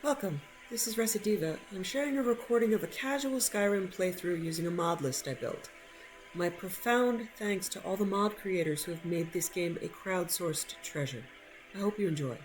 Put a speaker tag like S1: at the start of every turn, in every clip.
S1: Welcome. This is Recidiva. I'm sharing a recording of a casual Skyrim playthrough using a mod list I built. My profound thanks to all the mod creators who have made this game a crowdsourced treasure. I hope you enjoy.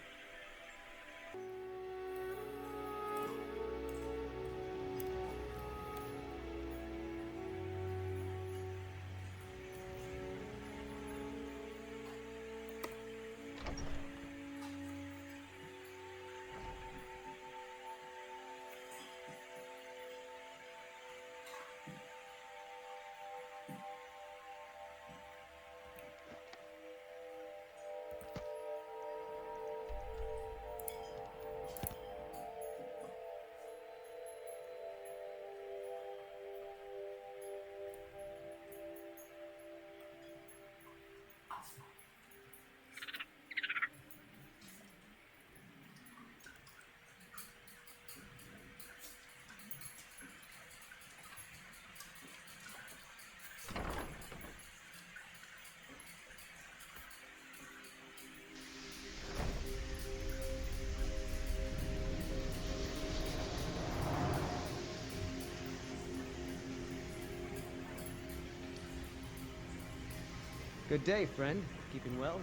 S2: Good day, friend. Keeping well?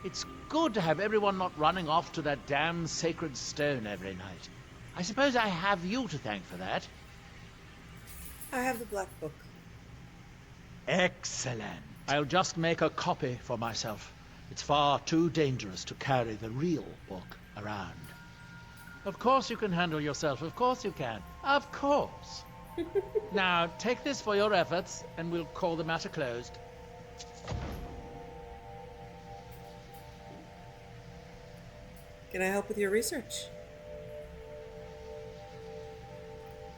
S3: It's good to have everyone not running off to that damn sacred stone every night. I suppose I have you to thank for that.
S1: I have the Black Book.
S3: Excellent. I'll just make a copy for myself. It's far too dangerous to carry the real book around. Of course you can handle yourself. Of course you can. Of course. Now, take this for your efforts, and we'll call the matter closed.
S1: Can I help with your research?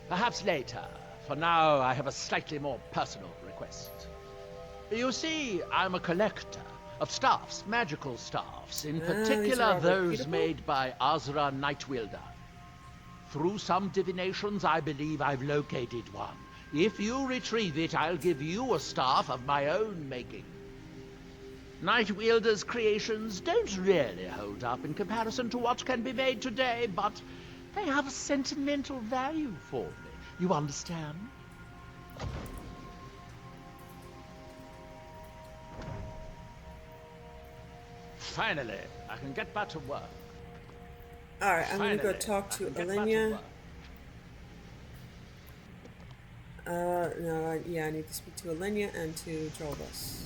S3: Perhaps later. For now, I have a slightly more personal request. You see, I'm a collector of staffs, magical staffs, in
S1: these
S3: particular
S1: are
S3: those
S1: repeatable?
S3: made by Azra Nightwielder. Through some divinations, I believe I've located one. If you retrieve it, I'll give you a staff of my own making. Nightwielder's creations don't really hold up in comparison to what can be made today, but they have a sentimental value for me. You understand? Finally, I can get back to work.
S1: Alright, I'm gonna go
S3: Finally,
S1: talk
S3: I
S1: to
S3: can get back
S1: Elenia.
S3: work.
S1: I need to speak to Elenia and to Trollbus.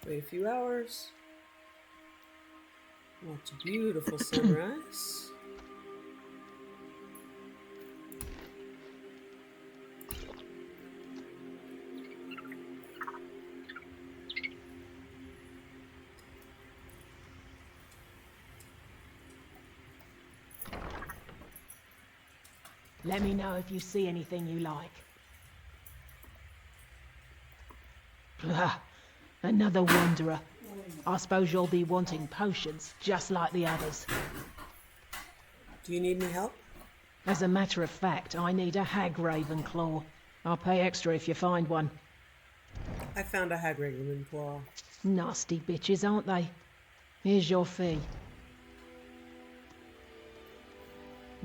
S1: Wait a few hours. Watch a beautiful sunrise.
S4: Let me know if you see anything you like. Blah, another wanderer. I suppose you'll be wanting potions, just like the others.
S1: Do you need any help?
S4: As a matter of fact, I need a hag raven claw. I'll pay extra if you find one.
S1: I found a hag raven claw.
S4: Nasty bitches, aren't they? Here's your fee.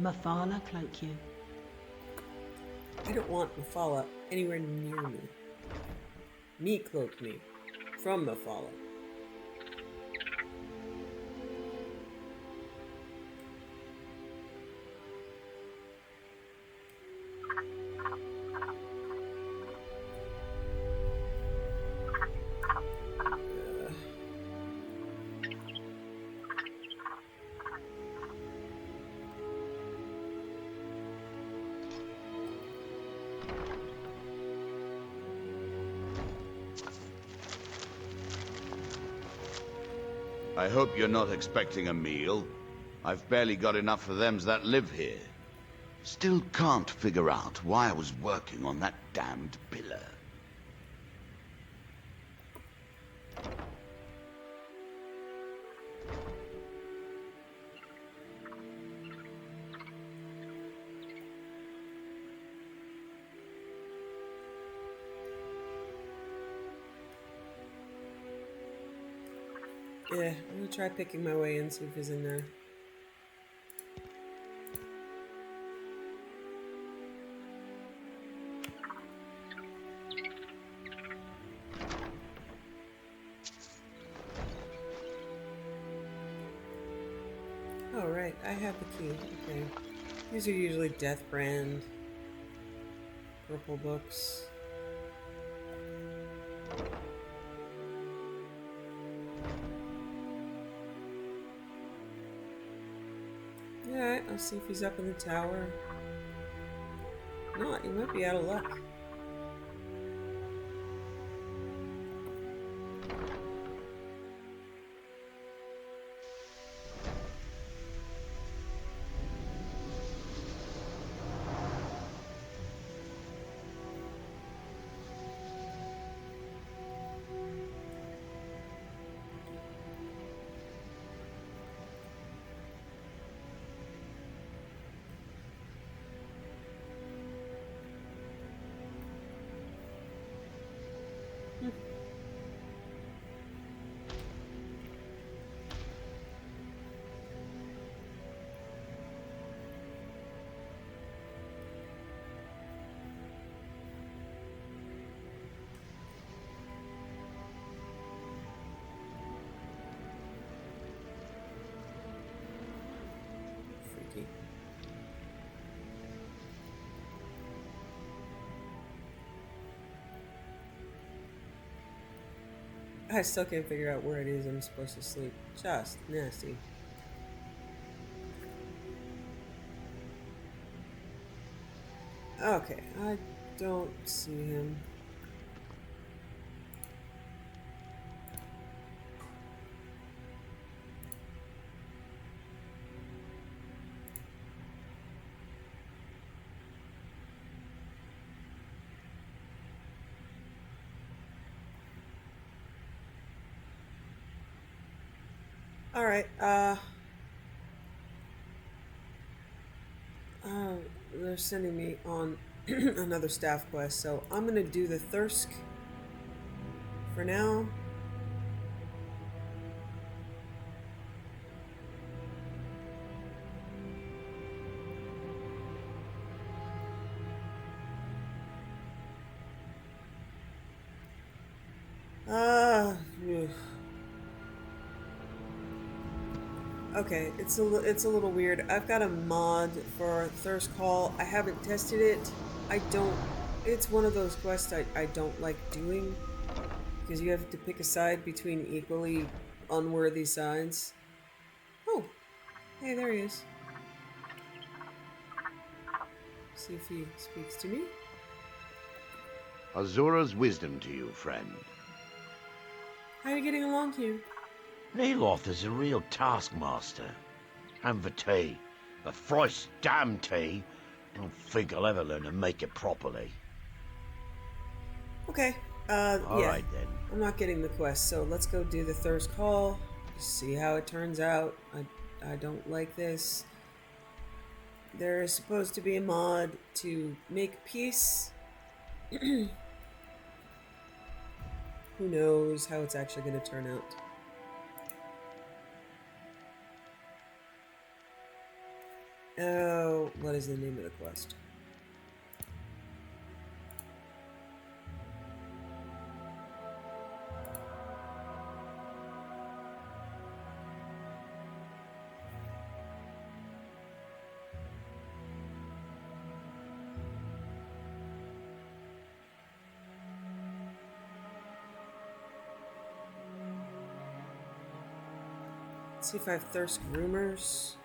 S4: Mafala cloak you.
S1: I don't want Mafala anywhere near me. Me cloak me. From Mafala.
S5: I hope you're not expecting a meal. I've barely got enough for them that live here. Still can't figure out why I was working on that damned pillar.
S1: Yeah, I'm gonna try picking my way in, see if he's in there. Oh, right, I have the key. Okay. These are usually Death Brand. Purple books. Alright, I'll see if he's up in the tower. Not, he might be out of luck. Freaky. I still can't figure out where it is I'm supposed to sleep. Just nasty. Okay, I don't see him. Alright, they're sending me on another staff quest, so I'm gonna do the Thirsk for now. Ugh. Okay, it's a little weird. I've got a mod for Thirst Call. I haven't tested it. I don't. It's one of those quests I don't like doing because you have to pick a side between equally unworthy sides. Oh, hey, there he is. See if he speaks to me.
S5: Azura's wisdom to you, friend.
S1: How are you getting along here?
S6: Neloth is a real taskmaster. And for tea, a thrice damn tea, I don't think I'll ever learn to make it properly.
S1: Okay,
S6: All
S1: yeah.
S6: right then.
S1: I'm not getting the quest, so let's go do the Thirst Call. See how it turns out. I don't like this. There is supposed to be a mod to make peace. Who knows how it's actually going to turn out. Oh, what is the name of the quest? Let's see if I have Thirst Rumors.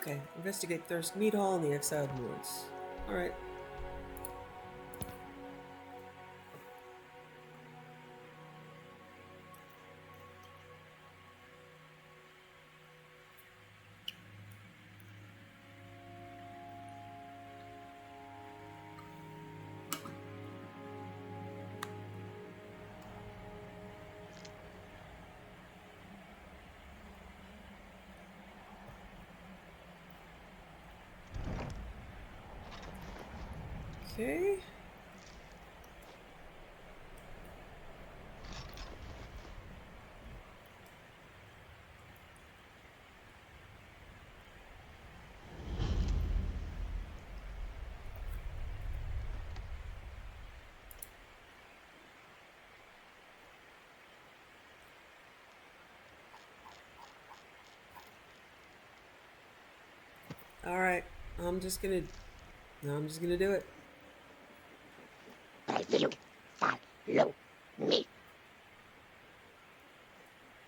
S1: Okay, investigate Thirst Meat Hall and the Exiled Woods. Alright. Okay. Alright. I'm just gonna do it.
S7: Follow me.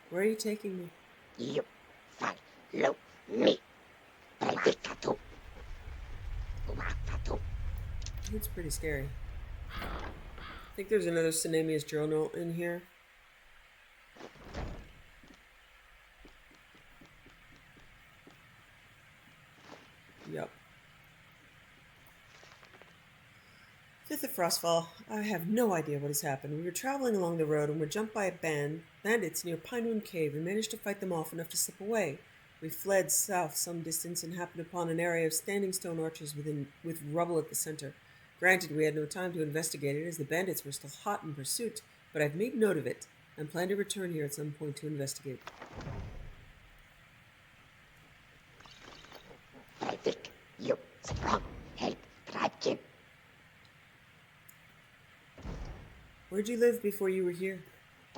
S1: Where are you taking me?
S7: You follow me. Predicatu. Wafatu.
S1: It's pretty scary. I think there's another Synamius journal in here. Yep. 5th of Frostfall. I have no idea what has happened. We were traveling along the road and were jumped by bandits near Pinewood Cave and managed to fight them off enough to slip away. We fled south some distance and happened upon an area of standing stone arches with rubble at the center. Granted, we had no time to investigate it as the bandits were still hot in pursuit, but I've made note of it and plan to return here at some point to investigate.
S7: I think you strong. Help drive him.
S1: Where'd you live before you were here?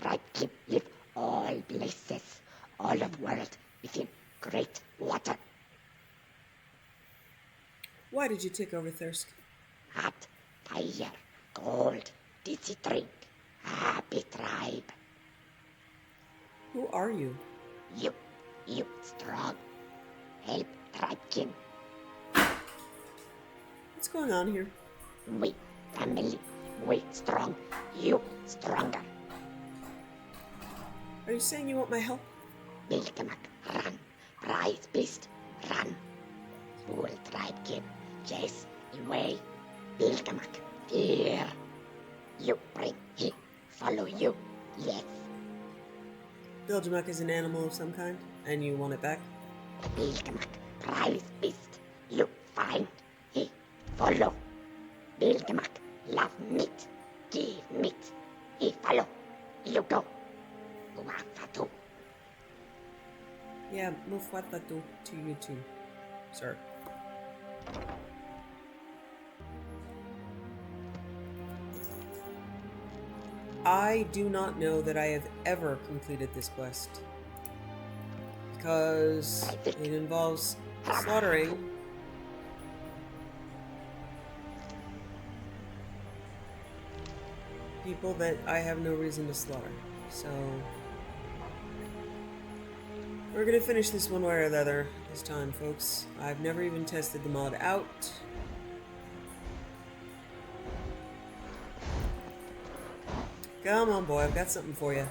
S7: Drive him live all places, all of world within great water.
S1: Why did you take over Thirsk?
S7: Hot, fire, cold, dizzy drink, happy tribe.
S1: Who are you?
S7: You strong. Help drive him.
S1: What's going on here?
S7: We family, we strong, you stronger.
S1: Are you saying you want my help?
S7: Bilgamak, run. Prize beast, run. Fool tribe kid, chase away. Bilgamak, fear. You bring him, follow you, yes.
S1: Bilgamak is an animal of some kind, and you want it back?
S7: Bilgamak, prize beast, you find, he follow. Bilgamak, love meat, give meat, he follow, you go. Wafatu.
S1: Yeah, Mufwatatu to you too, sir. I do not know that I have ever completed this quest. Because it involves slaughtering people that I have no reason to slaughter. So we're gonna finish this one way or the other this time, folks. I've never even tested the mod out. Come on, boy, I've got something for you.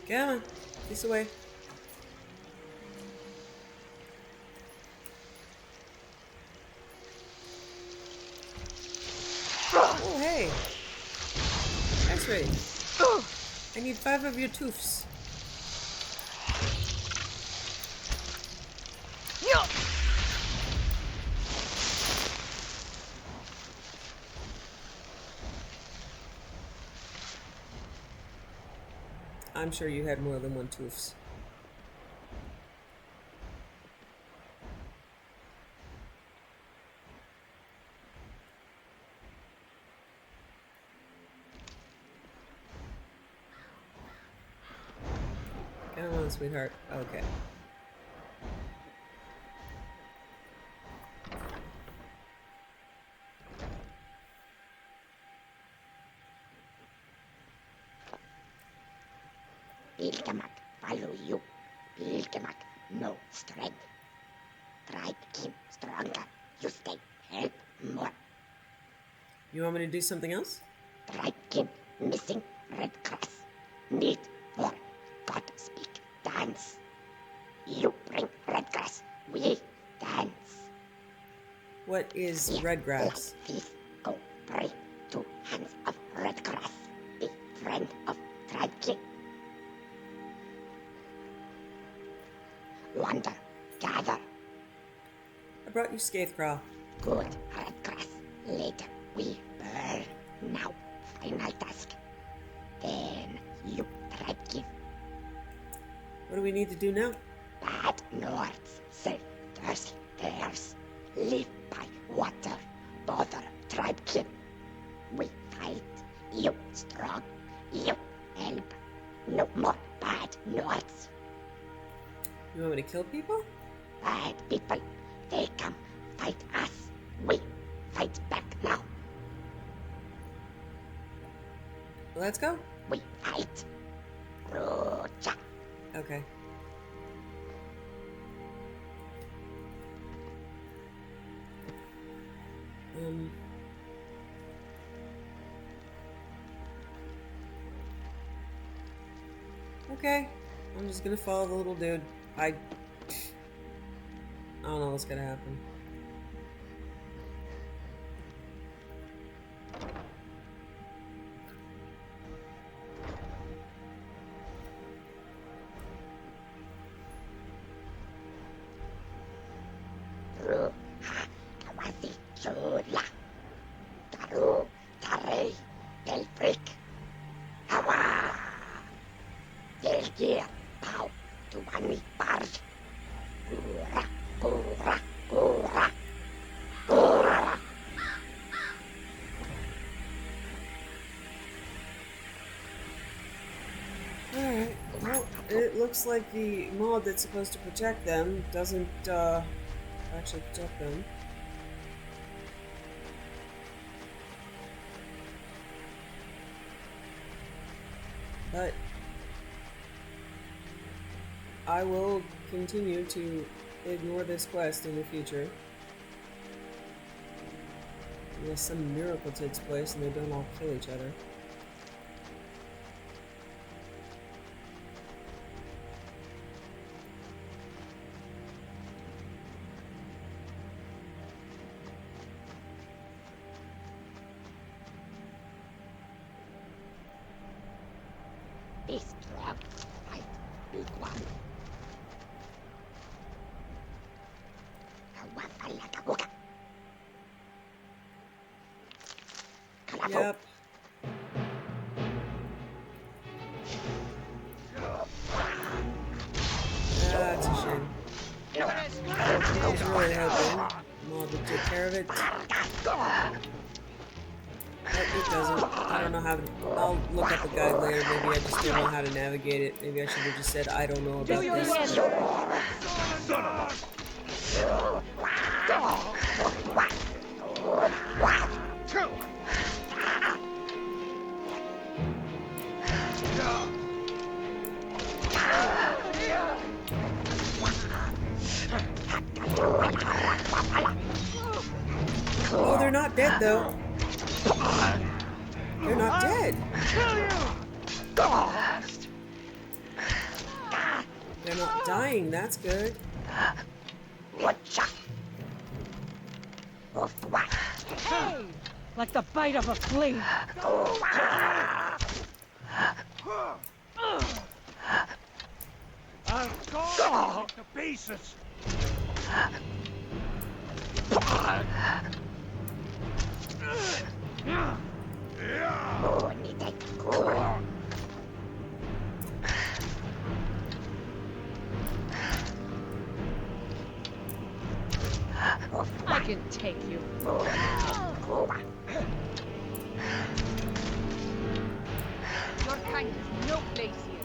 S1: Come on, this away. Oh, hey. X-ray. I need 5 of your toofs. I'm sure you had more than one toofs. Come on, sweetheart. Okay.
S7: Pilkemak follow you. Pilkemak no strength. Tribe keep stronger. You stay help more.
S1: You want me to do something else?
S7: Tribe keep missing red grass. Need for God speak dance. You bring red grass. We dance.
S1: What is red grass?
S7: Please go pray to hands of red grass. Be friend of tribe king. Wander, gather.
S1: I brought you Scathecraw.
S7: Good red grass. Later we burn. Now, final task. Then you tribe king.
S1: What do we need to do now?
S7: Bad Nords, self-thirsty bears, live by water, bother tribe king. We fight, you strong, you help. No more bad Nords.
S1: You want me to kill people?
S7: Bad people, they come fight us. We fight back now.
S1: Let's go.
S7: We fight. Rocha.
S1: Okay. Okay. I'm just gonna follow the little dude. I don't know what's gonna happen.
S7: Kawasi Chula. Taru, Tare, Delfric. Hawa. Delgia, Pau, Tumani Barge. Gura, Gura, Gura. Gura.
S1: Alright. Well, it looks like the mod that's supposed to protect them doesn't, actually protect them. But I will continue to ignore this quest in the future. Unless some miracle takes place and they don't all kill each other.
S7: Be strong. Fight. Big one. Kawafala Kabuka. Kalafu.
S1: Yep. That's a shame. I was really hoping mod would take care of it. But it doesn't. I don't know how to. I'll look up a guide later. Maybe I just don't know how to navigate it. Maybe I should have just said I don't know about this. Oh, they're not dead though. They're not dead. They're not dying. That's good.
S4: Hey! Like the bite of a flea.
S6: I'm going to pieces.
S4: I can take you. Your kind has no place here.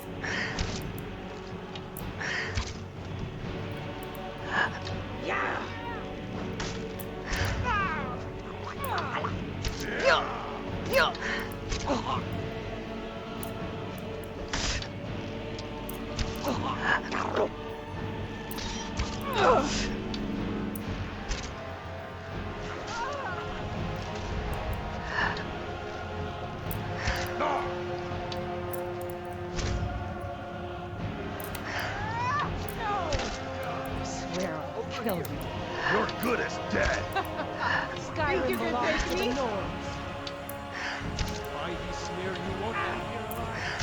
S4: I swear I'll kill you.
S6: You're good as dead.
S4: Skyrim belongs to the Nords.
S8: Mighty smear, you won't end here alive.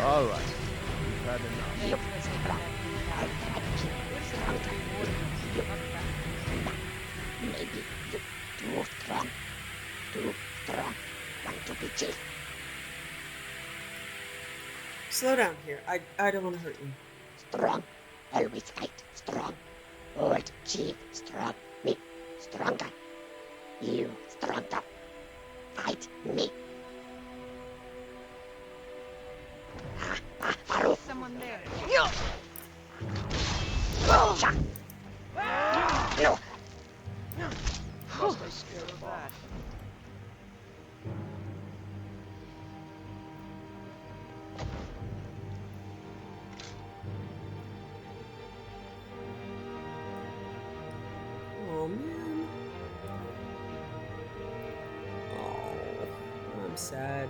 S2: All right. We've had enough.
S7: Maybe you too strong. Too strong. Want to be chief.
S1: Slow down here. I don't want to hurt you.
S7: Strong. Always fight. Strong. Old chief. Strong. Me. Stronger. You stronger. Fight me.
S4: Someone there.
S7: Shot. No.
S2: Must have scared him off.
S1: Oh man. Oh, I'm sad.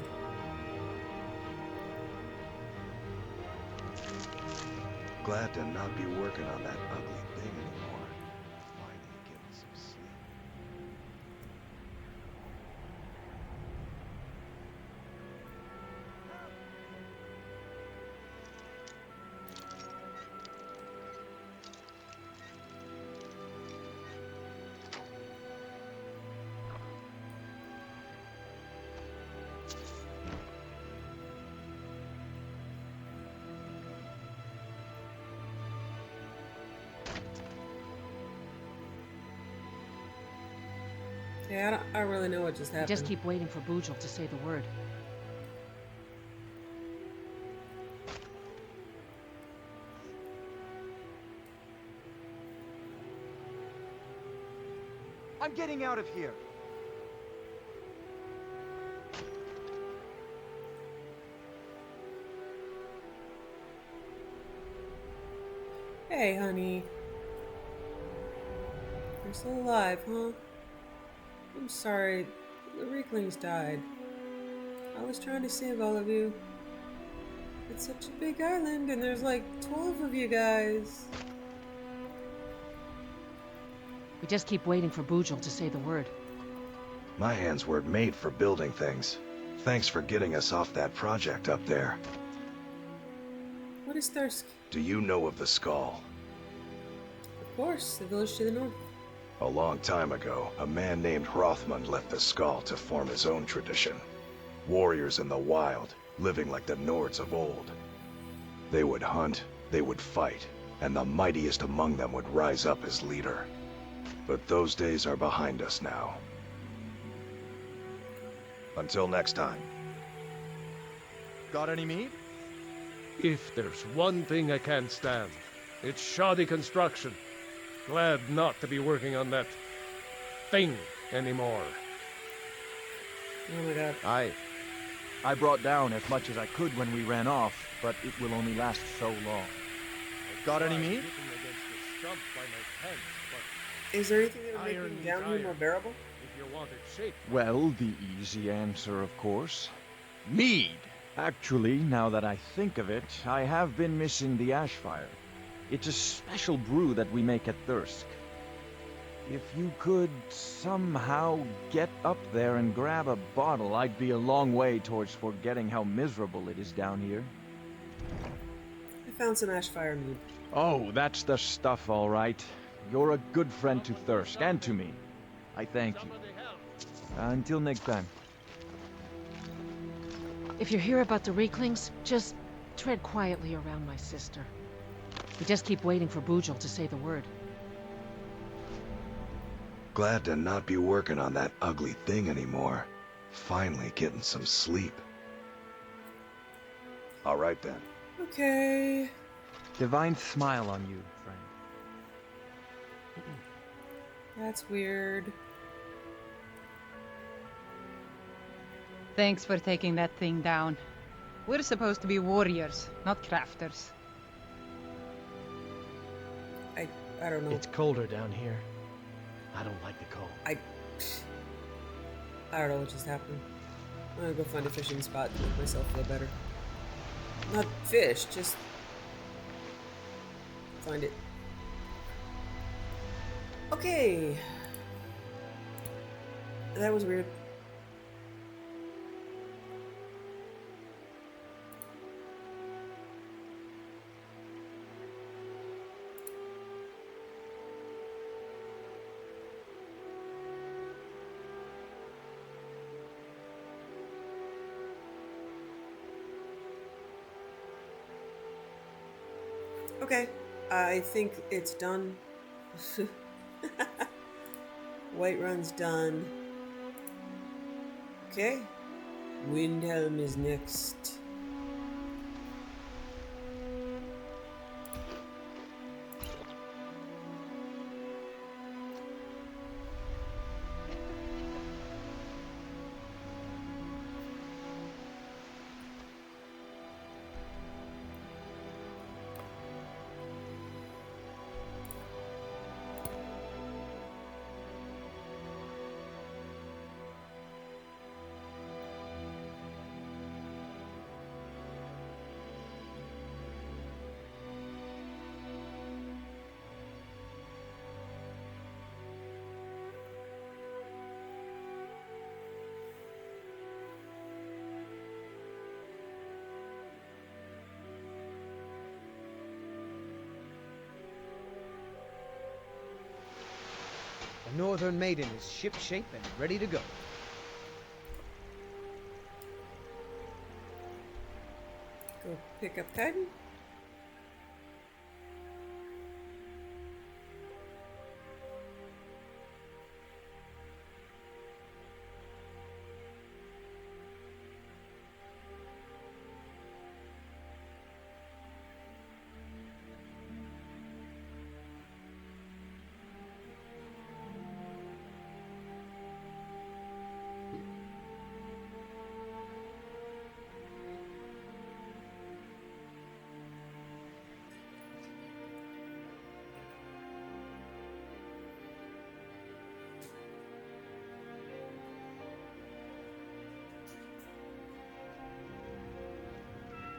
S9: Glad to not be working on that ugly thing anymore. Finally getting some sleep.
S1: Yeah, I don't really know what just happened.
S4: Just keep waiting for Bujal to say the word.
S2: I'm getting out of here.
S1: Hey, honey. You're still alive, huh? I'm sorry. The Reeklings died. I was trying to save all of you. It's such a big island, and there's like 12 of you guys.
S4: We just keep waiting for Bujal to say the word.
S9: My hands weren't made for building things. Thanks for getting us off that project up there.
S1: What is Thirsk?
S9: Do you know of the Skull?
S1: Of course, the village to the north.
S9: A long time ago, a man named Hrothmund left the Skull to form his own tradition. Warriors in the wild, living like the Nords of old. They would hunt, they would fight, and the mightiest among them would rise up as leader. But those days are behind us now. Until next time.
S2: Got any meat?
S8: If there's one thing I can't stand, it's shoddy construction. Glad not to be working on that thing anymore.
S1: Oh my god.
S2: I brought down as much as I could when we ran off, but it will only last so long. Got any meat?
S1: Is there anything that would
S8: Iron
S1: make down here
S8: iron.
S1: more bearable?
S8: If you want it shaped.
S10: Well, the easy answer, of course. Mead! Actually, now that I think of it, I have been missing the ashfire. It's a special brew that we make at Thirsk. If you could somehow get up there and grab a bottle, I'd be a long way towards forgetting how miserable it is down here.
S1: I found some ashfire mead.
S10: Oh, that's the stuff, all right. You're a good friend to Thirsk, and to me. I thank you. Until next time.
S4: If you hear about the Reeklings, just tread quietly around my sister. We just keep waiting for Bujal to say the word.
S9: Glad to not be working on that ugly thing anymore. Finally getting some sleep. All right then.
S1: Okay.
S10: Divine smile on you, friend.
S1: That's weird.
S11: Thanks for taking that thing down. We're supposed to be warriors, not crafters.
S1: I don't know.
S3: It's colder down here. I don't like the cold.
S1: I don't know what just happened. I'm gonna go find a fishing spot to make myself feel better. Not fish, just find it. Okay. That was weird. Okay, I think it's done. Whiterun's done. Okay, Windhelm is next.
S12: The Northern Maiden is shipshape and ready to go.
S1: Go pick up Kaidan.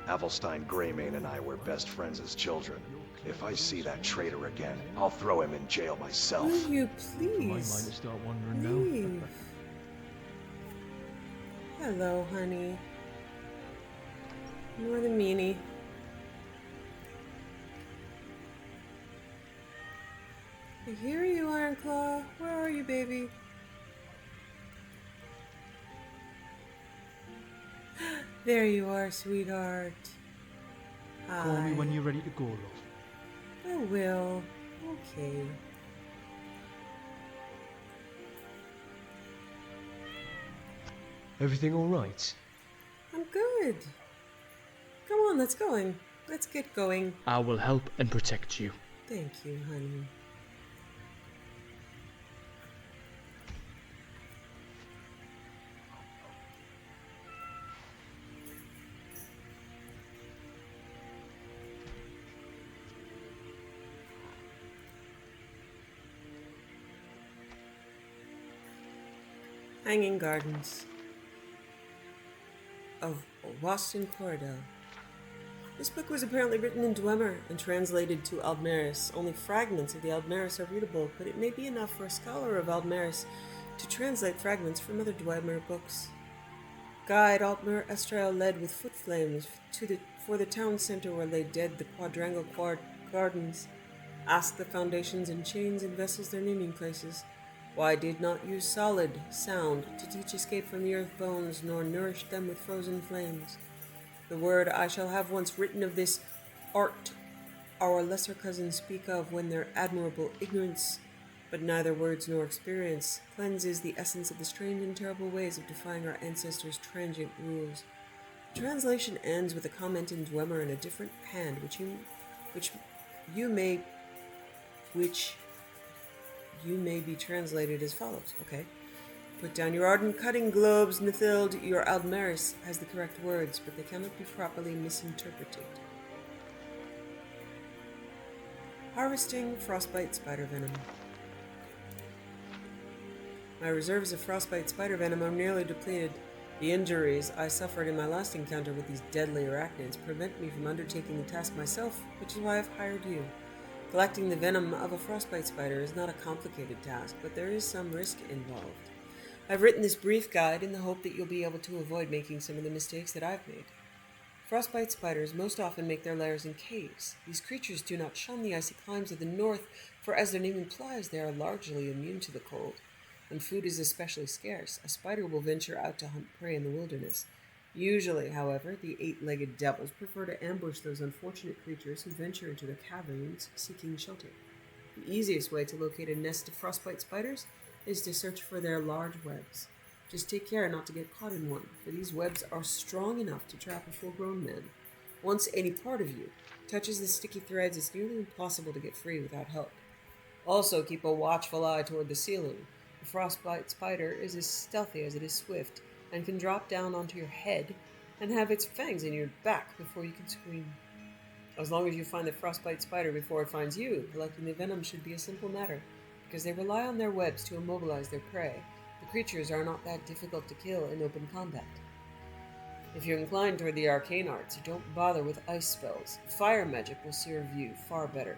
S9: Avelstein Greymane and I were best friends as children. If I see that traitor again, I'll throw him in jail myself.
S1: Will you
S8: My mind
S1: please
S8: is start wandering
S1: leave? Hello, honey. More than meanie. I hear you, Ironclaw. Where are you, baby? There you are, sweetheart. Hi.
S13: Call me when you're ready to go, love.
S1: I will. Okay.
S13: Everything all right?
S1: I'm good. Come on, let's going. Let's get going.
S13: I will help and protect you.
S1: Thank you, honey. Hanging Gardens of Boston Corridor. This book was apparently written in Dwemer and translated to Aldmeris. Only fragments of the Aldmeris are readable, but it may be enough for a scholar of Aldmeris to translate fragments from other Dwemer books. Guide Altmer Estrail led with foot flames for the town center where lay dead the quadrangle gardens. Ask the foundations and chains and vessels their naming places. Why did not use solid sound to teach escape from the earth bones, nor nourish them with frozen flames? The word I shall have once written of this art our lesser cousins speak of when their admirable ignorance, but neither words nor experience, cleanses the essence of the strange and terrible ways of defying our ancestors' transient rules. The translation ends with a comment in Dwemer in a different hand, which you may be translated as follows. Okay. Put down your ardent cutting globes, Nithild. Your Aldmaris has the correct words, but they cannot be properly misinterpreted. Harvesting frostbite spider venom. My reserves of frostbite spider venom are nearly depleted. The injuries I suffered in my last encounter with these deadly arachnids prevent me from undertaking the task myself, which is why I've hired you. Collecting the venom of a frostbite spider is not a complicated task, but there is some risk involved. I've written this brief guide in the hope that you'll be able to avoid making some of the mistakes that I've made. Frostbite spiders most often make their lairs in caves. These creatures do not shun the icy climes of the north, for as their name implies, they are largely immune to the cold. When food is especially scarce, a spider will venture out to hunt prey in the wilderness. Usually, however, the eight-legged devils prefer to ambush those unfortunate creatures who venture into their caverns seeking shelter. The easiest way to locate a nest of frostbite spiders is to search for their large webs. Just take care not to get caught in one, for these webs are strong enough to trap a full-grown man. Once any part of you touches the sticky threads, it's nearly impossible to get free without help. Also, keep a watchful eye toward the ceiling. The frostbite spider is as stealthy as it is swift, and can drop down onto your head and have its fangs in your back before you can scream. As long as you find the frostbite spider before it finds you, collecting the venom should be a simple matter, because they rely on their webs to immobilize their prey. The creatures are not that difficult to kill in open combat. If you're inclined toward the arcane arts, don't bother with ice spells. Fire magic will serve you far better.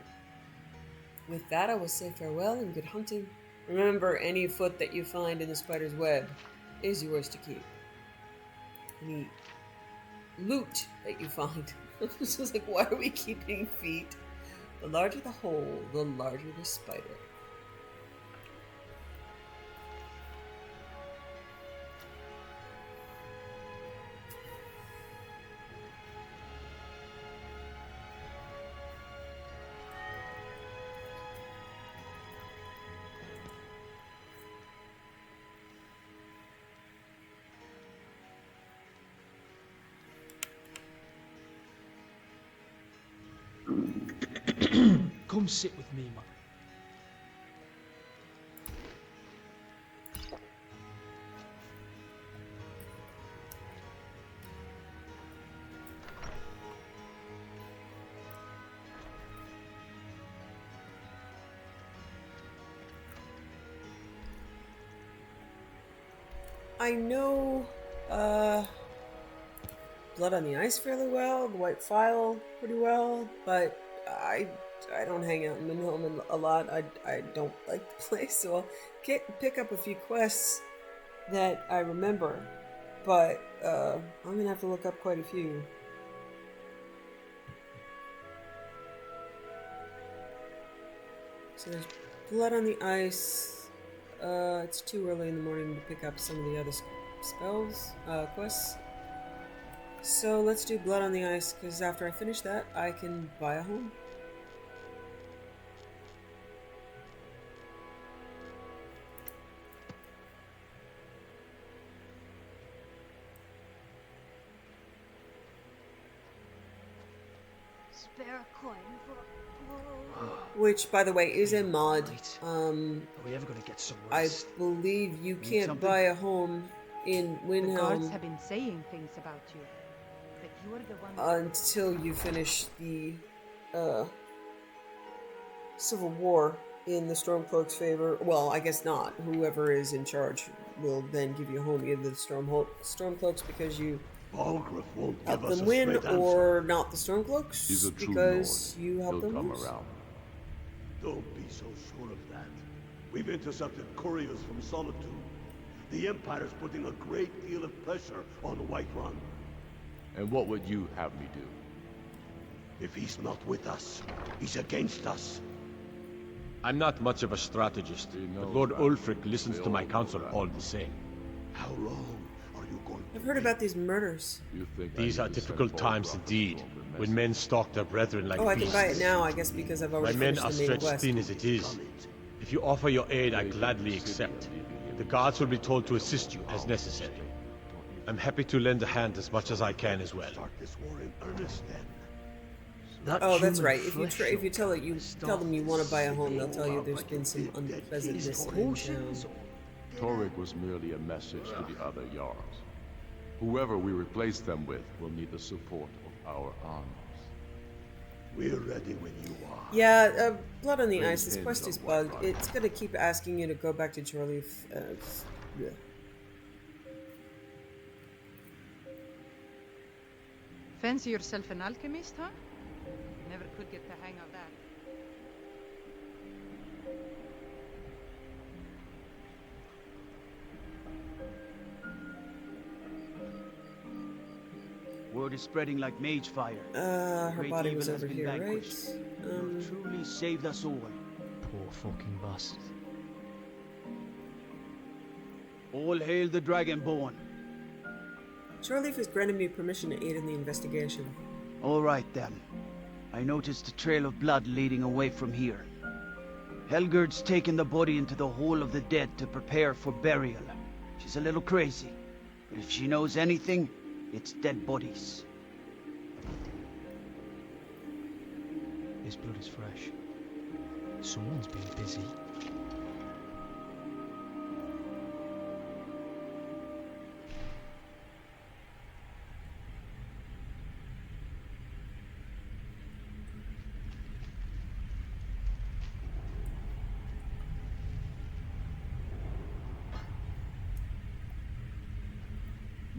S1: With that, I will say farewell and good hunting. Remember, any foot that you find in the spider's web is yours to keep. Any loot that you find. This is like, why are we keeping feet? The larger the hole, the larger the spider.
S13: Come sit with me, man.
S1: I know Blood on the Ice fairly well, the White File pretty well, but I don't hang out in Minhelm a lot. I don't like the place, so I'll pick up a few quests that I remember, but I'm gonna have to look up quite a few. So there's Blood on the Ice. It's too early in the morning to pick up some of the other spells, quests. So let's do Blood on the Ice, because after I finish that, I can buy a home.
S14: Spare a coin for...
S1: Which, by the way, is a mod.
S13: Are we ever going to get somewhere?
S1: I believe you can't buy a home in
S11: The guards
S1: Windhelm
S11: have been saying things about you. That you are the one...
S1: until you finish the Civil War in the Stormcloak's favor. Well, I guess not. Whoever is in charge will then give you a home. Give the Stormcloaks because you help them win, or not the Stormcloaks because you help them lose.
S15: Don't be so sure of that. We've intercepted couriers from Solitude. The Empire's putting a great deal of pressure on Whiterun.
S16: And what would you have me do?
S15: If he's not with us, he's against us.
S8: I'm not much of a strategist, but Lord Ulfric listens to my counsel all the same.
S15: How long are you going to...
S1: I've heard about these murders.
S8: These are difficult times indeed, when men stalk their brethren like
S1: Oh, I
S8: beasts.
S1: can buy it now, I guess, because I've
S8: My
S1: already
S8: men
S1: finished
S8: are
S1: the main
S8: stretched
S1: quest.
S8: thin as it is. If you offer your aid, I gladly accept. The guards will be told to assist you as necessary. I'm happy to lend a hand as much as I can as well.
S15: Start this war in earnest, then.
S13: That
S1: Oh, that's
S13: human
S1: right. If
S13: flesh
S1: you tell them you want to buy a home, they'll tell you there's been some unpleasantness in town.
S16: Torrig was merely a message to the other Jarls. Whoever we replace them with will need the support of our armies.
S15: We're ready when you are.
S1: Yeah, Blood on the Ice. This
S16: Depends
S1: quest
S16: on
S1: is
S16: what
S1: bugged. It's gonna keep asking you to go back to Jorleif. Yeah.
S11: Fancy yourself an alchemist, huh? Never could get the hang of that.
S14: Word is spreading like mage fire.
S1: Her
S14: Great
S1: body
S14: evil
S1: was
S14: has
S1: over
S14: been
S1: here, right?
S14: vanquished. You have truly saved us all.
S13: Poor fucking bastard.
S14: All hail the Dragonborn.
S1: Jorleif has granted me permission to aid in the investigation.
S14: All right then. I noticed a trail of blood leading away from here. Helgerd's taken the body into the Hall of the Dead to prepare for burial. She's a little crazy, but if she knows anything, it's dead bodies.
S13: This blood is fresh. Someone's been busy.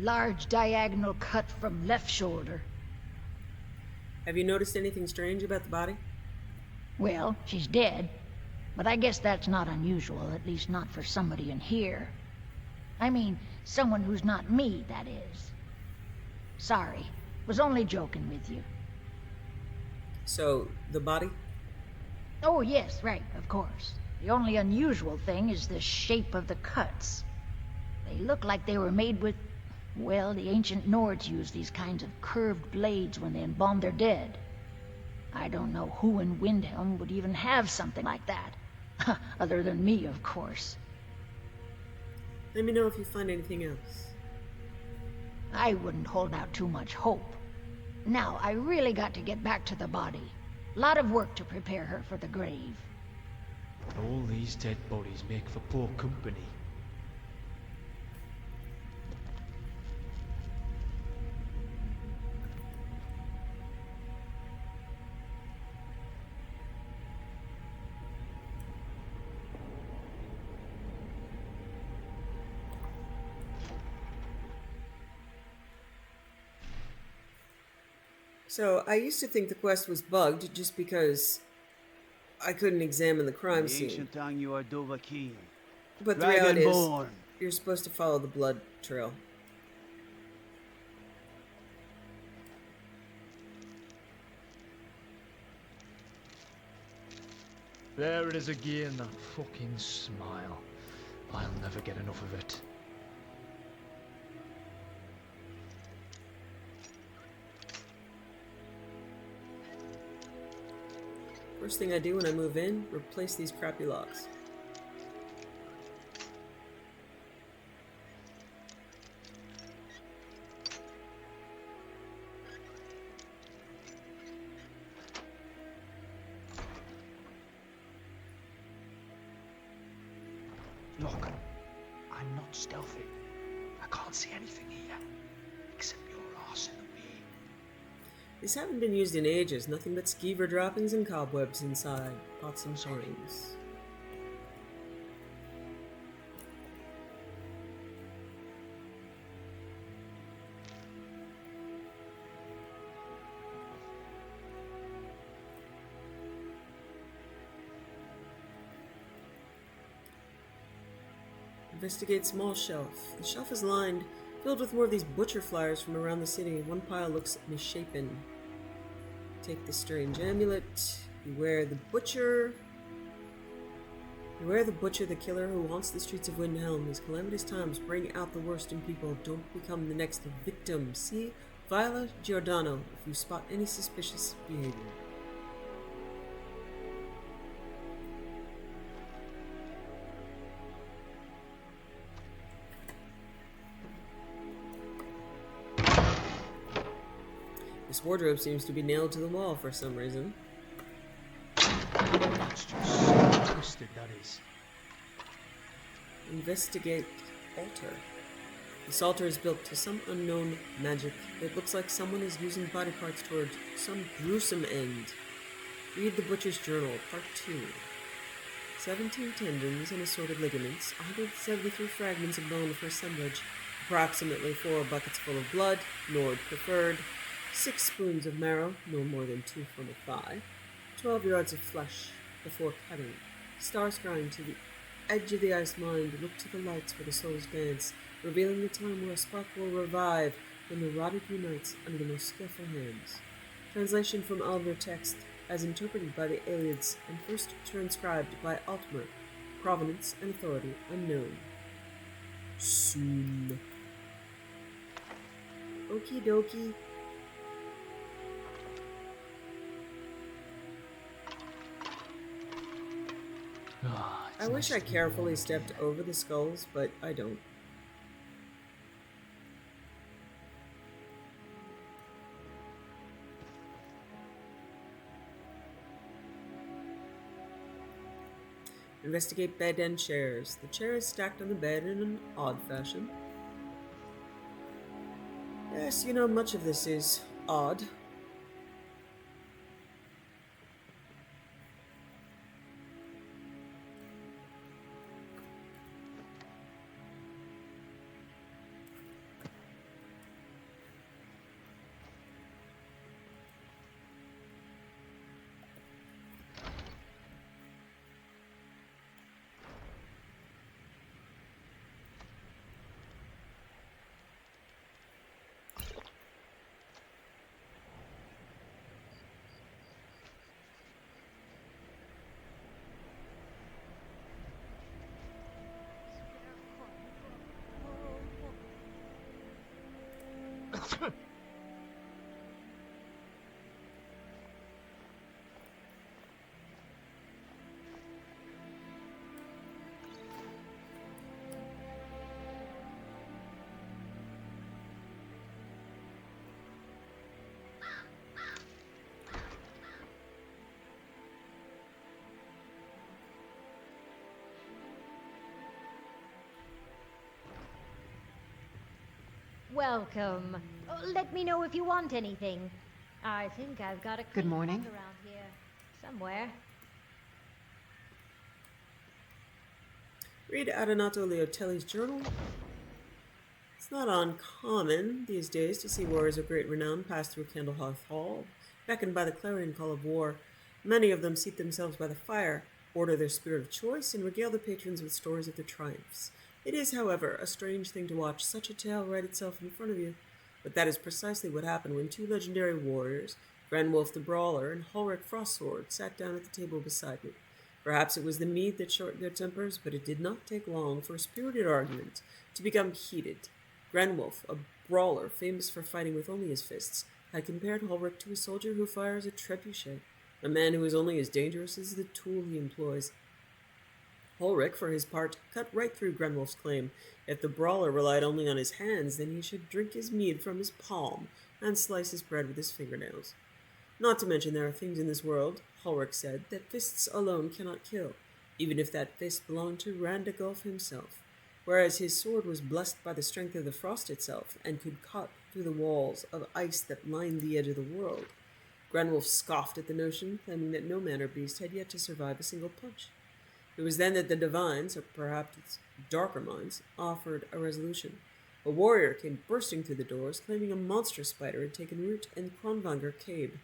S17: Large diagonal cut from left shoulder.
S1: Have you noticed anything strange about the body?
S17: Well, she's dead, but I guess that's not unusual, at least not for somebody in here. I mean, someone who's not me, that is. Sorry, was only joking with you.
S1: So, the body?
S17: Oh, yes, right, of course. The only unusual thing is the shape of the cuts. They look like they were made with... Well, the ancient Nords used these kinds of curved blades when they embalmed their dead. I don't know who in Windhelm would even have something like that. Other than me, of course.
S1: Let me know if you find anything else.
S17: I wouldn't hold out too much hope. Now, I really got to get back to the body. Lot of work to prepare her for the grave.
S13: All these dead bodies make for poor company.
S1: So, I used to think the quest was bugged just because I couldn't examine the crime scene.
S14: Ancient tongue you are Dovahkiin.
S1: But the reality is,
S14: Dragonborn.
S1: you're supposed to follow the blood trail.
S13: There it is again, that fucking smile. I'll never get enough of it.
S1: First thing I do when I move in, replace these crappy locks.
S13: Look, I'm not stealthy. I can't see anything here, except your arse in the way.
S1: These haven't been used in ages, nothing but skeever droppings and cobwebs inside, pots and pans. Investigate small shelf. The shelf is lined, filled with more of these butcher flyers from around the city. One pile looks misshapen. Take the strange amulet. Beware the butcher. Beware the butcher, the killer who haunts the streets of Windhelm. These calamitous times bring out the worst in people. Don't become the next victim. See Viola Giordano if you spot any suspicious behavior. This This wardrobe seems to be nailed to the wall for some reason.
S3: That's just so twisted, that is.
S1: Investigate altar. This altar is built to some unknown magic. It looks like someone is using body parts toward some gruesome end. Read the Butcher's Journal, Part 2. 17 tendons and assorted ligaments, 173 fragments of bone for assemblage, approximately 4 buckets full of blood, Nord preferred, 6 spoons of marrow, no more than 2 from a thigh, 12 yards of flesh before cutting. Stars crying to the edge of the ice mind, look to the lights where the souls dance, revealing the time where a spark will revive when the rotted unites under the most skillful hands. Translation from Elder text as interpreted by the Aelids and first transcribed by Altmer. Provenance and authority unknown. Soon. Okie dokie. I wish I carefully stepped over the skulls, but I don't. Investigate bed and chairs. The chair is stacked on the bed in an odd fashion. Yes, you know, much of this is odd.
S17: Welcome. Let me know if you want anything. I think I've got a
S11: Good morning.
S17: around here somewhere.
S1: Read Adonato Leotelli's journal. It's not uncommon these days to see warriors of great renown pass through Candlehearth Hall, beckoned by the clarion call of war. Many of them seat themselves by the fire, order their spirit of choice, and regale the patrons with stories of their triumphs. It is, however, a strange thing to watch such a tale write itself in front of you. But that is precisely what happened when 2 legendary warriors, Granwulf the Brawler and Hulric Frostsword, sat down at the table beside me. Perhaps it was the mead that shortened their tempers, but it did not take long for a spirited argument to become heated. Granwulf, a brawler famous for fighting with only his fists, had compared Hulric to a soldier who fires a trebuchet, a man who is only as dangerous as the tool he employs. Hulric, for his part, cut right through Granwulf's claim. If the brawler relied only on his hands, then he should drink his mead from his palm and slice his bread with his fingernails. Not to mention there are things in this world, Hulric said, that fists alone cannot kill, even if that fist belonged to Randagulf himself, whereas his sword was blessed by the strength of the frost itself and could cut through the walls of ice that lined the edge of the world. Granwulf scoffed at the notion, claiming that no man or beast had yet to survive a single punch. It was then that the divines, or perhaps darker minds, offered a resolution. A warrior came bursting through the doors, claiming a monstrous spider had taken root in Kronvanger Cave,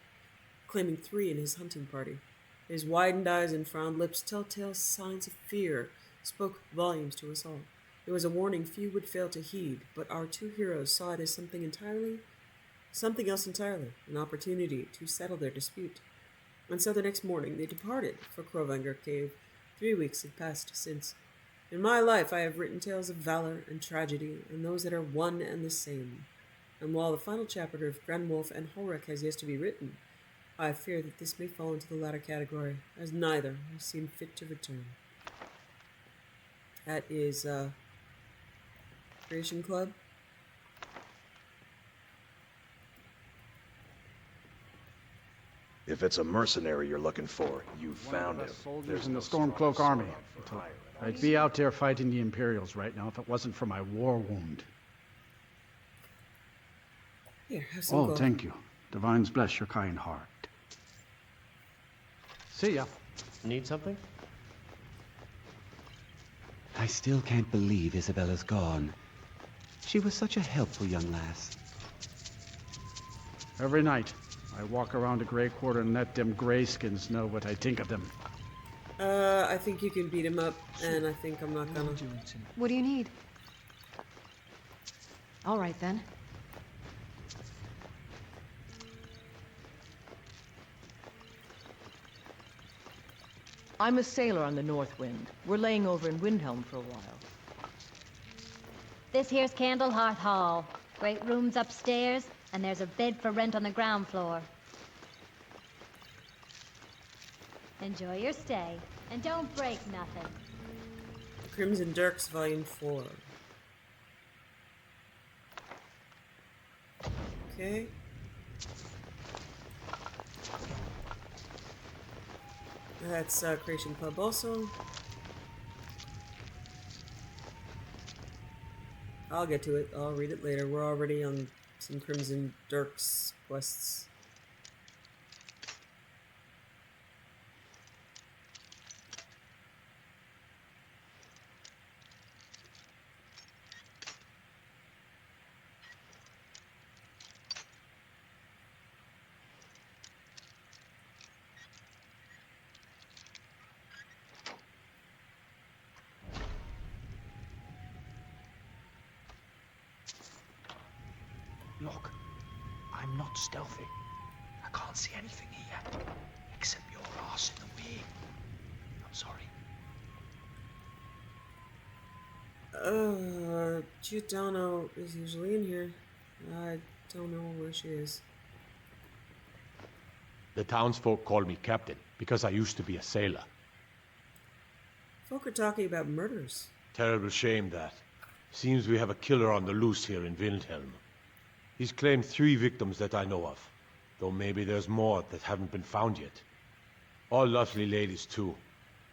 S1: claiming 3 in his hunting party. His widened eyes and frowned lips, telltale signs of fear, spoke volumes to us all. It was a warning few would fail to heed, but our 2 heroes saw it as something else entirely, an opportunity to settle their dispute. And so the next morning they departed for Kronvanger Cave. 3 weeks had passed since. In my life I have written tales of valor and tragedy, and those that are one and the same. And while the final chapter of Granwulf and Hulric has yet to be written, I fear that this may fall into the latter category, as neither has seen fit to return. That is, Creation Club.
S9: If it's a mercenary you're looking for, you found him.
S18: Soldiers in the Stormcloak army. I'd be out there fighting the Imperials right now if it wasn't for my war wound.
S1: Here, have some
S18: Oh,
S1: gold.
S18: thank you. Divines bless your kind heart. See ya.
S13: Need something?
S19: I still can't believe Isabella's gone. She was such a helpful young lass.
S18: Every night, I walk around the Grey Quarter and let them Greyskins know what I think of them.
S1: I think you can beat him up, and I think I'm not gonna.
S20: What do you need? All right, then.
S21: I'm a sailor on the North Wind. We're laying over in Windhelm for a while.
S22: This here's Candlehearth Hall. Great rooms upstairs, and there's a bed for rent on the ground floor. Enjoy your stay, and don't break nothing.
S1: Crimson Dirks, Volume 4. Okay. That's Creation Pub also. I'll get to it. I'll read it later. We're already on some Crimson Dirks quests.
S13: Look, I'm not stealthy. I can't see anything here, except your ass in the way. I'm sorry.
S1: Giordano is usually in here. I don't know where she is.
S8: The townsfolk call me captain because I used to be a sailor.
S1: Folk are talking about murders.
S8: Terrible shame that. Seems we have a killer on the loose here in Windhelm. He's claimed 3 victims that I know of, though maybe there's more that haven't been found yet. All lovely ladies, too.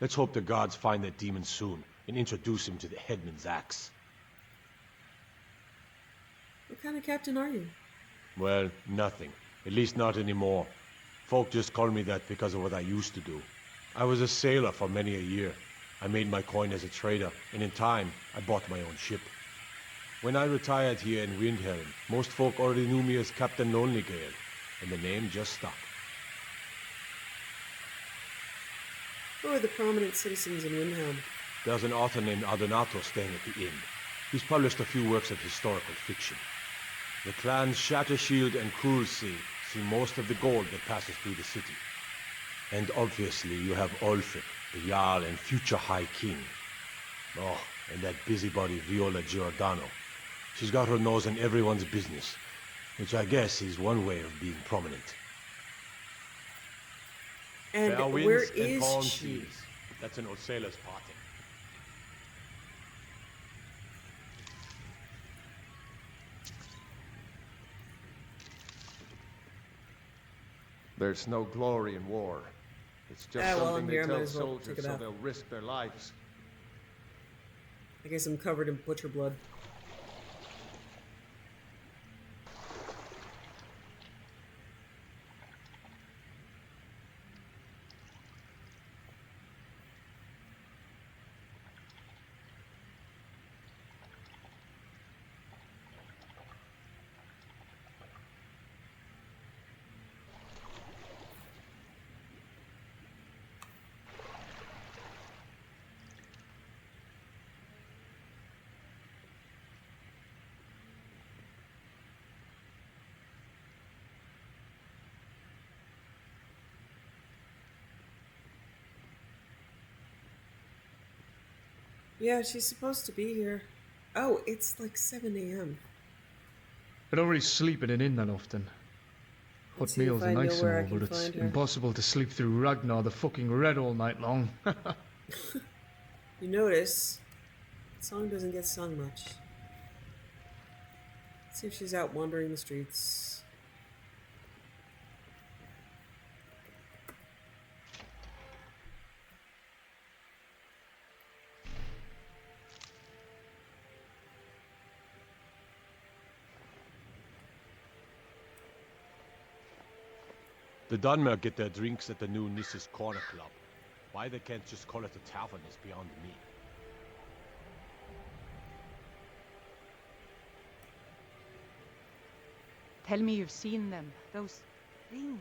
S8: Let's hope the gods find that demon soon and introduce him to the headman's axe.
S1: What kind of captain are you?
S8: Well, nothing. At least not anymore. Folk just call me that because of what I used to do. I was a sailor for many a year. I made my coin as a trader, and in time, I bought my own ship. When I retired here in Windhelm, most folk already knew me as Captain Lonelygale, and the name just stuck.
S1: Who are the prominent citizens in Windhelm?
S8: There's an author named Adonato staying at the inn. He's published a few works of historical fiction. The clans Shattershield and Cruelsea see most of the gold that passes through the city. And obviously you have Ulfric, the Jarl and future High King. Oh, and that busybody Viola Giordano. She's got her nose in everyone's business, which I guess is one way of being prominent.
S1: And
S8: Fair winds
S1: where
S8: and
S1: is
S8: calm
S1: she?
S8: seas. That's an old sailor's party.
S16: There's no glory in war. It's just
S1: Well,
S16: something
S1: here,
S16: they
S1: might
S16: tell
S1: as well take
S16: soldiers
S1: it
S16: so
S1: out.
S16: they'll risk their lives.
S1: I guess I'm covered in butcher blood. Yeah, she's supposed to be here. Oh, it's like 7 a.m.
S23: I don't really sleep in an inn that often. Hot
S1: Let's see if
S23: meals
S1: I
S23: are
S1: know
S23: nice
S1: where I
S23: and all,
S1: can
S23: but it's
S1: find her.
S23: impossible to sleep through Ragnar the fucking Red all night long.
S1: You notice, the song doesn't get sung much. Let's see if she's out wandering the streets.
S8: The Dunmer get their drinks at the new Nissa's Corner Club. Why they can't just call it a tavern is beyond me.
S11: Tell me you've seen them. Those things.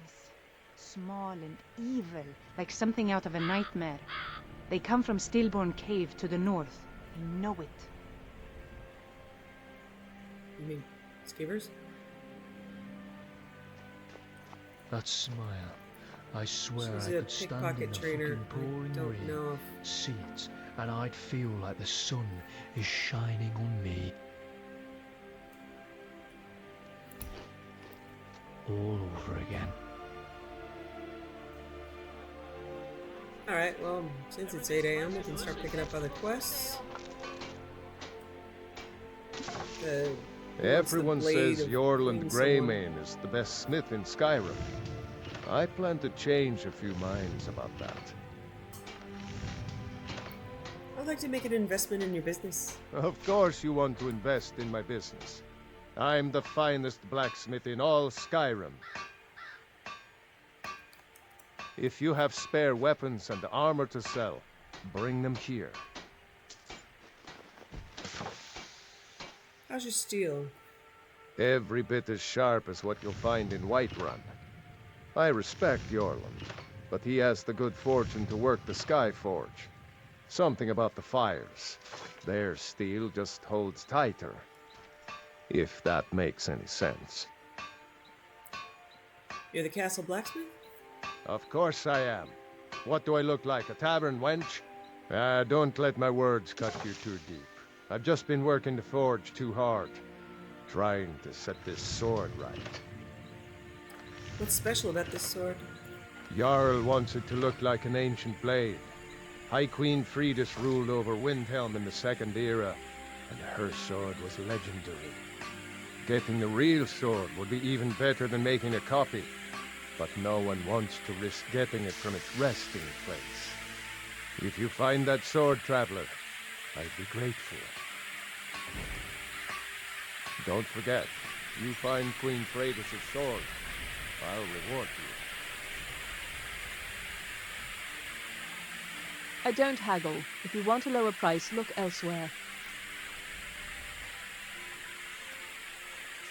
S11: Small and evil, like something out of a nightmare. They come from Stillborn Cave to the north. I know it.
S1: You mean skivers?
S13: That smile. I swear
S1: She's
S13: I
S1: a
S13: could stand in
S1: pickpocket
S13: the
S1: trader.
S13: fucking pouring
S1: I don't
S13: rain,
S1: know if...
S13: see it, and I'd feel like the sun is shining on me. All over again.
S1: Alright, well, since it's 8 AM, we can start picking up other quests.
S5: Everyone says Yorland Greymane is the best smith in Skyrim. I plan to change a few minds about that.
S1: I'd like to make an investment in your business.
S5: Of course you want to invest in my business. I'm the finest blacksmith in all Skyrim. If you have spare weapons and armor to sell, bring them here.
S1: How's your steel?
S5: Every bit as sharp as what you'll find in Whiterun. I respect Yorland, but he has the good fortune to work the Skyforge. Something about the fires. Their steel just holds tighter. If that makes any sense.
S1: You're the castle blacksmith?
S5: Of course I am. What do I look like, a tavern wench? Don't let my words cut you too deep. I've just been working the forge too hard. Trying to set this sword right.
S1: What's special about this sword?
S5: Jarl wants it to look like an ancient blade. High Queen Fridis ruled over Windhelm in the Second Era, and her sword was legendary. Getting a real sword would be even better than making a copy, but no one wants to risk getting it from its resting place. If you find that sword, traveler, I'd be grateful. Don't forget, you find Queen Fridis' sword, I'll reward you.
S6: I don't haggle. If you want a lower price, look elsewhere.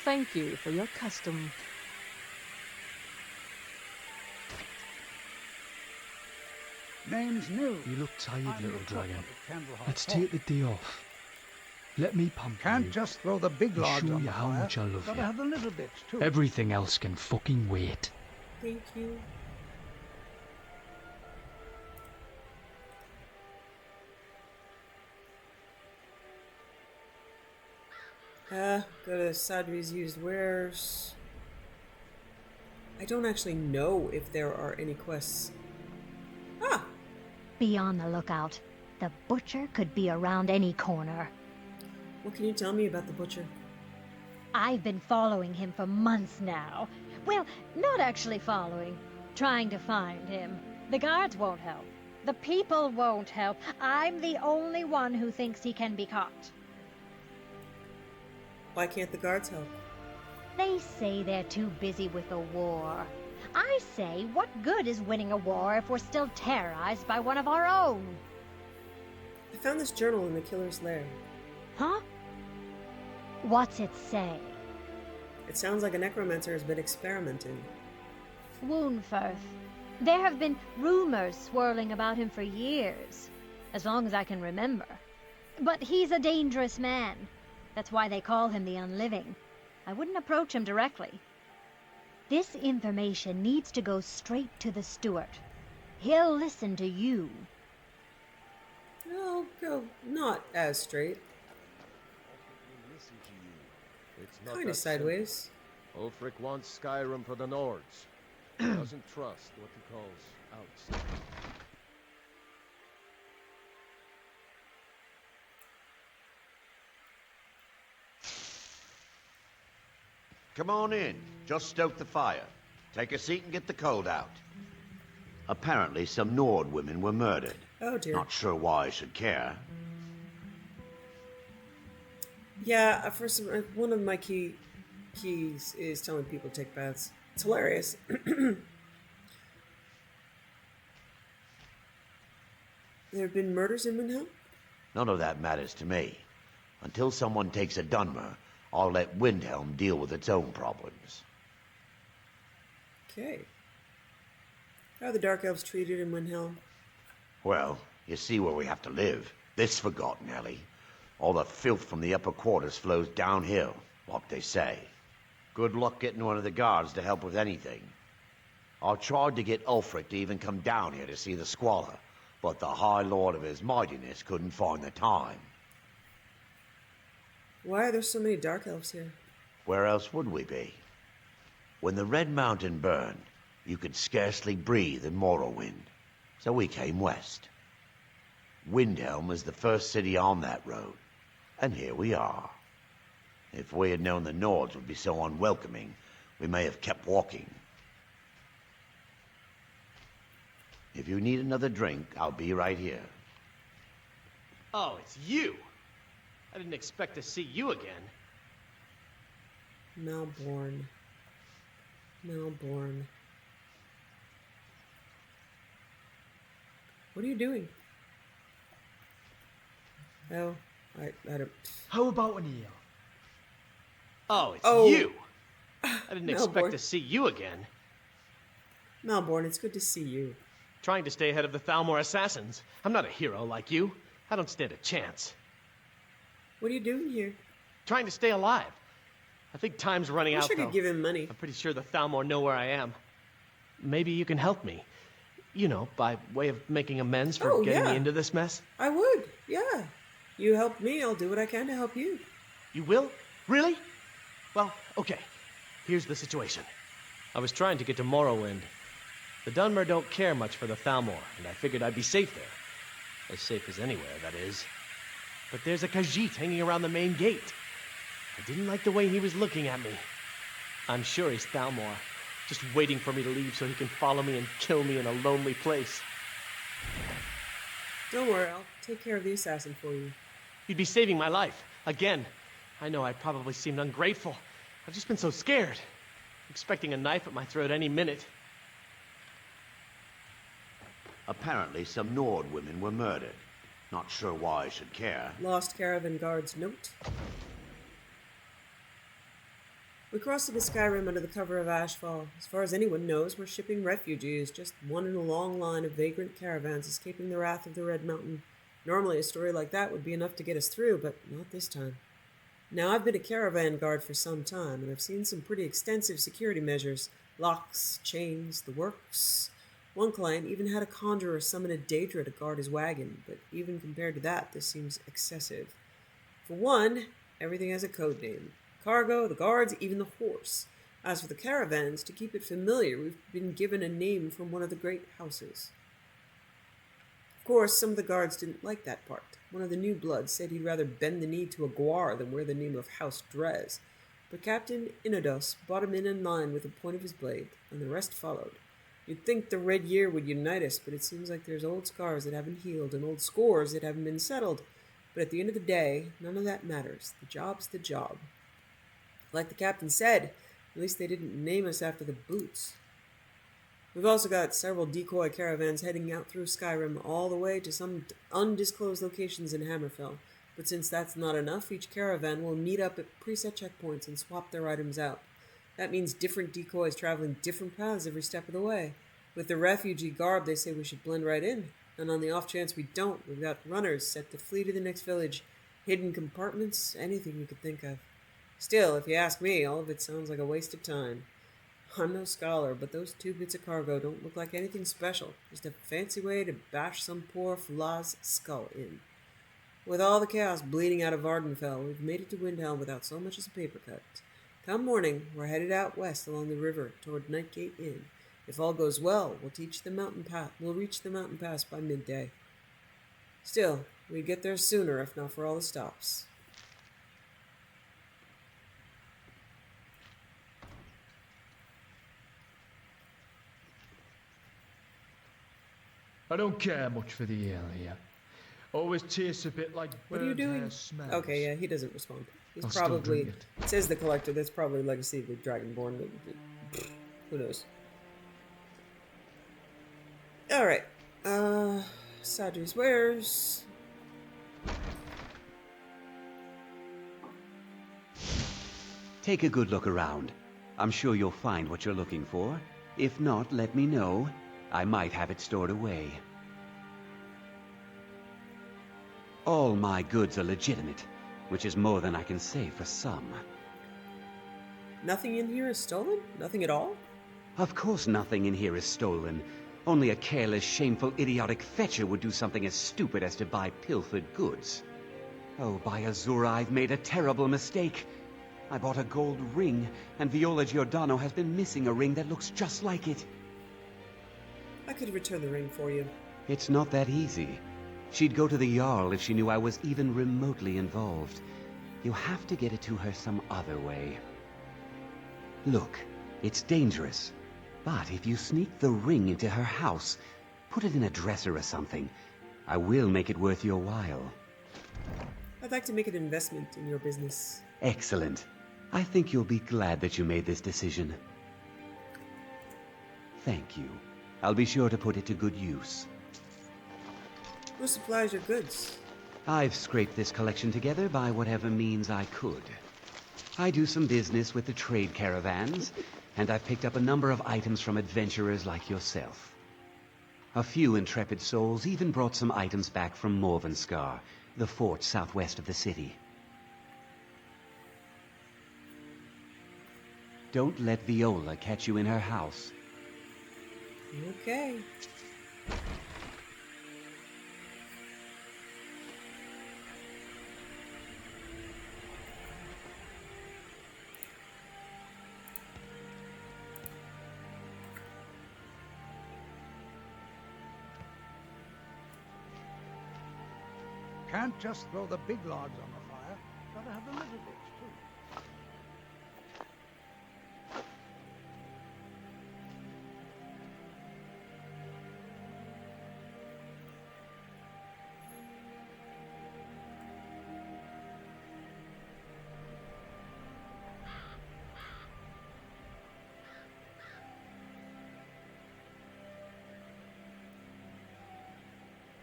S6: Thank you for your custom.
S7: Name's new.
S13: You look tired,
S7: I'm
S13: little
S7: the
S13: dragon.
S7: cook of the Candlehearth
S13: Let's
S7: Hall.
S13: take the day off. Let me pump
S7: Can't
S13: you.
S7: just throw the big
S13: and
S7: logs
S13: show
S7: on
S13: you
S7: the
S13: how
S7: fire.
S13: much I love
S7: Gotta
S13: you.
S7: have the little bits too.
S13: Everything else can fucking wait.
S1: Thank you. Go to Sadri's used wares. I don't actually know if there are any quests. Ah!
S22: Be on the lookout. The butcher could be around any corner.
S1: What can you tell me about the butcher?
S22: I've been following him for months now. Well, not actually following. Trying to find him. The guards won't help. The people won't help. I'm the only one who thinks he can be caught.
S1: Why can't the guards help?
S22: They say they're too busy with the war. I say, what good is winning a war if we're still terrorized by one of our own?
S1: I found this journal in the killer's lair.
S22: Huh? What's it say?
S1: It sounds like a necromancer has been experimenting.
S22: Woundfirth. There have been rumors swirling about him for years, as long as I can remember. But he's a dangerous man. That's why they call him the Unliving. I wouldn't approach him directly. This information needs to go straight to the steward. He'll listen to you.
S1: I'll go not as straight.
S5: It's not
S1: Kinda
S5: that
S1: sideways.
S5: simple. Ulfric wants Skyrim for the Nords. He doesn't trust what he calls outside.
S24: Come on in. Just stoke the fire. Take a seat and get the cold out. Apparently some Nord women were murdered.
S1: Oh dear.
S24: Not sure why I should care.
S1: Yeah, for some, one of my keys is telling people to take baths. It's hilarious. There have been murders in Windhelm?
S24: None of that matters to me. Until someone takes a Dunmer, I'll let Windhelm deal with its own problems.
S1: Okay. How are the Dark Elves treated in Windhelm?
S24: Well, you see where we have to live. This forgotten alley. All the filth from the upper quarters flows downhill, like they say. Good luck getting one of the guards to help with anything. I tried to get Ulfric to even come down here to see the squalor, but the High Lord of his mightiness couldn't find the time.
S1: Why are there so many Dark Elves here?
S24: Where else would we be? When the Red Mountain burned, you could scarcely breathe in Morrowind, so we came west. Windhelm was the first city on that road, and here we are. If we had known the Nords would be so unwelcoming, we may have kept walking. If you need another drink, I'll be right here.
S2: Oh, it's you! I didn't expect to see you again.
S1: Malborn. Malborn. What are you doing? Oh, I don't...
S2: How about an eel? Oh, it's you! I didn't expect to see you again.
S1: Malborn, it's good to see you.
S2: Trying to stay ahead of the Thalmor assassins. I'm not a hero like you. I don't stand a chance.
S1: What are you doing here?
S2: Trying to stay alive. I think time's running out,
S1: I could give him money.
S2: I'm pretty sure the Thalmor know where I am. Maybe you can help me. You know, by way of making amends for getting me into this mess.
S1: I would, yeah. You help me, I'll do what I can to help you.
S2: You will? Really? Well, okay. Here's the situation. I was trying to get to Morrowind. The Dunmer don't care much for the Thalmor, and I figured I'd be safe there. As safe as anywhere, that is. But there's a Khajiit hanging around the main gate. I didn't like the way he was looking at me. I'm sure he's Thalmor, just waiting for me to leave so he can follow me and kill me in a lonely place.
S1: Don't worry, I'll take care of the assassin for you.
S2: You'd be saving my life. Again. I know I probably seemed ungrateful. I've just been so scared. Expecting a knife at my throat any minute.
S24: Apparently some Nord women were murdered. Not sure why I should care.
S1: Lost caravan guard's note. We crossed into Skyrim under the cover of Ashfall. As far as anyone knows, we're shipping refugees, just one in a long line of vagrant caravans escaping the wrath of the Red Mountain. Normally a story like that would be enough to get us through, but not this time. Now, I've been a caravan guard for some time, and I've seen some pretty extensive security measures. Locks, chains, the works. One client even had a conjurer summon a Daedra to guard his wagon, but even compared to that, this seems excessive. For one, everything has a code name. Cargo, the guards, even the horse. As for the caravans, to keep it familiar, we've been given a name from one of the great houses. Of course, some of the guards didn't like that part. One of the new bloods said he'd rather bend the knee to a guar than wear the name of House Drez. But Captain Inados brought him in line with the point of his blade, and the rest followed. You'd think the Red Year would unite us, but it seems like there's old scars that haven't healed and old scores that haven't been settled. But at the end of the day, none of that matters. The job's the job. Like the captain said, at least they didn't name us after the boots. We've also got several decoy caravans heading out through Skyrim all the way to some undisclosed locations in Hammerfell. But since that's not enough, each caravan will meet up at preset checkpoints and swap their items out. That means different decoys traveling different paths every step of the way. With the refugee garb, they say we should blend right in. And on the off chance we don't, we've got runners set to flee to the next village. Hidden compartments, anything you could think of. Still, if you ask me, all of it sounds like a waste of time. I'm no scholar, but those 2 bits of cargo don't look like anything special. Just a fancy way to bash some poor Flah's skull in. With all the chaos bleeding out of Vardenfell, we've made it to Windhelm without so much as a paper cut. Come morning, we're headed out west along the river toward Nightgate Inn. If all goes well, we'll reach the mountain pass by midday. Still, we'd get there sooner if not for all the stops.
S23: I don't care much for the ale here. Always tastes a bit like
S1: What are you
S23: burnt
S1: doing?
S23: hair smells.
S1: Okay, yeah, he doesn't respond. He's
S23: I'll still
S1: probably,
S23: drink it.
S1: says the collector, that's probably legacy of the Dragonborn. Who knows? Alright. Sadri's wares.
S19: Take a good look around. I'm sure you'll find what you're looking for. If not, let me know. I might have it stored away. All my goods are legitimate, which is more than I can say for some.
S1: Nothing in here is stolen? Nothing at all?
S19: Of course nothing in here is stolen. Only a careless, shameful, idiotic fetcher would do something as stupid as to buy pilfered goods. Oh, by Azura, I've made a terrible mistake. I bought a gold ring, and Viola Giordano has been missing a ring that looks just like it.
S1: I could return the ring for you.
S19: It's not that easy. She'd go to the Jarl if she knew I was even remotely involved. You have to get it to her some other way. Look, it's dangerous. But if you sneak the ring into her house, put it in a dresser or something, I will make it worth your while.
S1: I'd like to make an investment in your business.
S19: Excellent. I think you'll be glad that you made this decision. Thank you. I'll be sure to put it to good use.
S1: Who supplies your goods?
S19: I've scraped this collection together by whatever means I could. I do some business with the trade caravans, and I've picked up a number of items from adventurers like yourself. A few intrepid souls even brought some items back from Morvenskar, the fort southwest of the city. Don't let Viola catch you in her house.
S1: Okay.
S7: Can't just throw the big logs on the fire. Gotta have the little bits, too.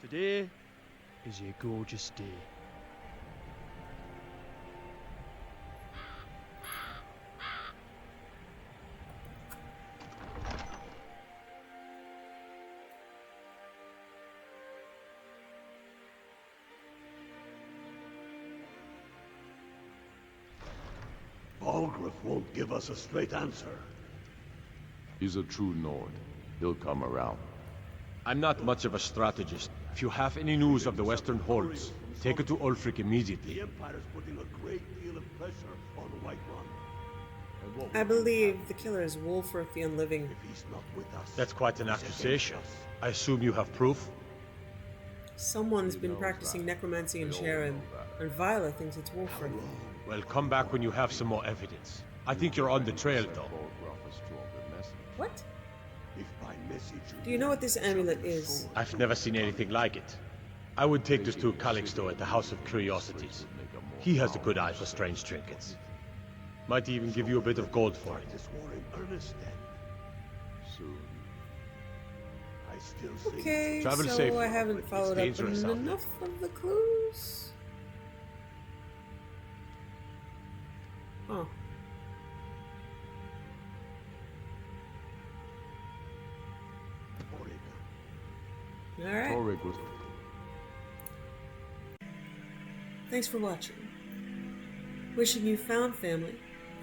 S13: Today is a gorgeous day.
S4: Balgruuf won't give us a straight answer.
S16: He's a true Nord. He'll come around.
S8: I'm not much of a strategist. If you have any news of the Western Holds, take it to Ulfric immediately.
S4: The Empire's putting a great deal of pressure on Whiterun.
S1: I believe the killer is Wolfrith the Unliving.
S4: If he's not with us,
S8: That's quite an accusation. I assume you have proof?
S1: Someone's been practicing necromancy in Sharon, and Viola thinks it's Wolfrith.
S8: Well, come back when you have some more evidence. I think you're on the trail, though.
S1: What?
S4: If by message
S1: Do you know what this amulet is?
S8: I've never seen anything like it. I would take this to Calixto at the House of Curiosities. He has a good eye for strange trinkets. Might even give you a bit of gold for it.
S4: Soon. I still think
S1: Okay,
S8: Travel
S1: so
S8: safely.
S1: I haven't
S8: It's
S1: followed up
S8: dangerous
S1: on
S8: out there.
S1: enough of the clues. Huh. Alright.
S16: Torrig was...
S1: Thanks for watching. Wishing you found family,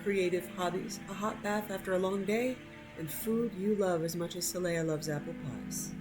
S1: creative hobbies, a hot bath after a long day, and food you love as much as Saleya loves apple pies.